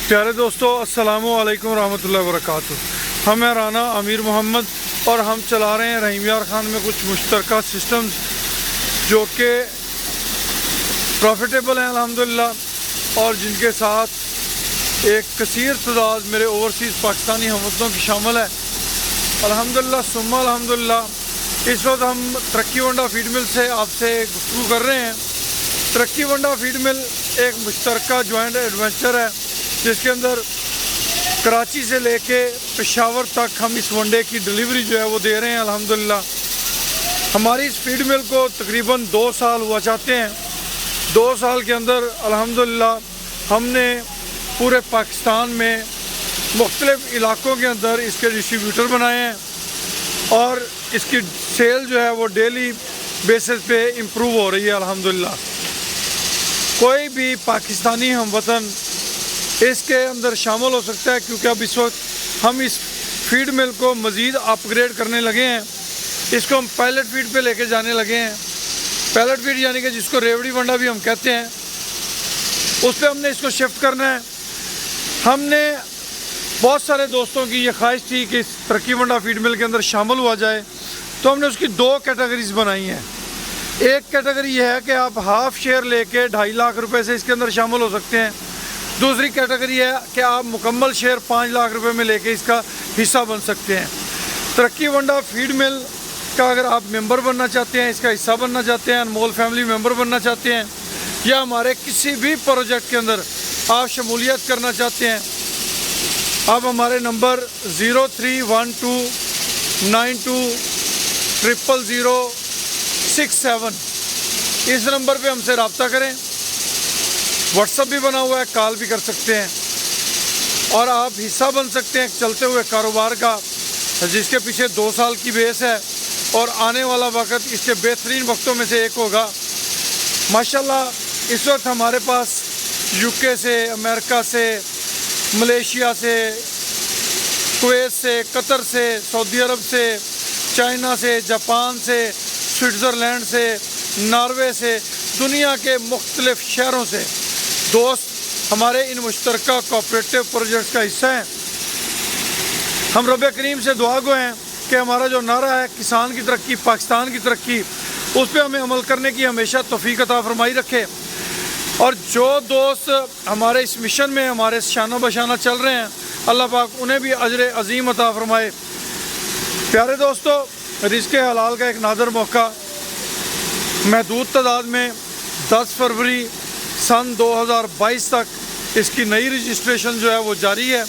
پیارے دوستو السلام علیکم ورحمۃ اللہ وبرکاتہ۔ ہم ہیں رانا امیر محمد اور ہم چلا رہے ہیں رحیم یار خان میں کچھ مشترکہ سسٹمز جو کہ پروفیٹیبل ہیں الحمدللہ، اور جن کے ساتھ ایک کثیر تعداد میرے اوورسیز پاکستانی ہم وطنوں کی شامل ہے الحمدللہ ثم الحمدللہ۔ اس وقت ہم ترقی ونڈا فیڈ مل سے آپ سے گفتگو کر رہے ہیں۔ ترقی ونڈا فیڈ مل ایک مشترکہ جوائنٹ ایڈونچر ہے جس کے اندر کراچی سے لے کے پشاور تک ہم اس ونڈے کی ڈلیوری جو ہے وہ دے رہے ہیں الحمدللہ۔ ہماری اس فیڈ مل کو تقریباً 2 سال ہوا چاہتے ہیں۔ 2 سال کے اندر الحمدللہ ہم نے پورے پاکستان میں مختلف علاقوں کے اندر اس کے ڈسٹریبیوٹر بنائے ہیں، اور اس کی سیل جو ہے وہ ڈیلی بیسس پہ امپروو ہو رہی ہے الحمدللہ۔ کوئی بھی پاکستانی ہم وطن اس کے اندر شامل ہو سکتا ہے، کیونکہ اب اس وقت ہم اس فیڈ مل کو مزید اپ گریڈ کرنے لگے ہیں۔ اس کو ہم پائلٹ فیڈ پہ لے کے جانے لگے ہیں۔ پائلٹ فیڈ یعنی کہ جس کو ریوڑی ونڈا بھی ہم کہتے ہیں، اس پہ ہم نے اس کو شفٹ کرنا ہے۔ ہم نے بہت سارے دوستوں کی یہ خواہش تھی کہ اس ترقی ونڈا فیڈ مل کے اندر شامل ہوا جائے، تو ہم نے اس کی 2 کیٹیگریز بنائی ہیں۔ ایک کیٹیگری یہ ہے کہ آپ ہاف شیئر لے کے 2.5 لاکھ روپے سے اس کے اندر شامل ہو سکتے ہیں۔ دوسری کیٹیگری ہے کہ آپ مکمل شیئر 5 لاکھ روپے میں لے کے اس کا حصہ بن سکتے ہیں۔ ترقی ونڈا فیڈ مل کا اگر آپ ممبر بننا چاہتے ہیں، اس کا حصہ بننا چاہتے ہیں، انمول فیملی ممبر بننا چاہتے ہیں، یا ہمارے کسی بھی پروجیکٹ کے اندر آپ شمولیت کرنا چاہتے ہیں، آپ ہمارے نمبر 031292000067 اس نمبر پہ ہم سے رابطہ کریں۔ واٹس ایپ بھی بنا ہوا ہے، کال بھی کر سکتے ہیں، اور آپ حصہ بن سکتے ہیں چلتے ہوئے کاروبار کا جس کے پیچھے 2 سال کی بیس ہے، اور آنے والا وقت اس کے بہترین وقتوں میں سے ایک ہوگا ماشاءاللہ۔ اس وقت ہمارے پاس UK سے، امریکہ سے، ملیشیا سے، کویت سے، قطر سے، سعودی عرب سے، چائنا سے، جاپان سے، سوئٹزرلینڈ سے، ناروے سے، دنیا کے مختلف شہروں سے دوست ہمارے ان مشترکہ کوآپریٹو پروجیکٹس کا حصہ ہیں۔ ہم رب کریم سے دعا گو ہیں کہ ہمارا جو نعرہ ہے کسان کی ترقی پاکستان کی ترقی، اس پہ ہمیں عمل کرنے کی ہمیشہ توفیق عطا فرمائی رکھے، اور جو دوست ہمارے اس مشن میں ہمارے شانہ بشانہ چل رہے ہیں اللہ پاک انہیں بھی اجر عظیم عطا فرمائے۔ پیارے دوستو، رزق حلال کا ایک نادر موقع محدود تعداد میں 10 فروری سن 2022 تک اس کی نئی رجسٹریشن جو ہے وہ جاری ہے۔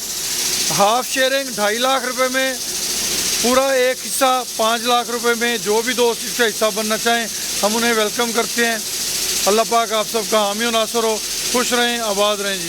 ہاف شیئرنگ 2.5 لاکھ روپے میں، پورا ایک حصہ 5 لاکھ روپے میں، جو بھی دوست اس کا حصہ بننا چاہیں ہم انہیں ویلکم کرتے ہیں۔ اللہ پاک آپ سب کا حامی و ناصر ہو، خوش رہیں، آباد رہیں جی۔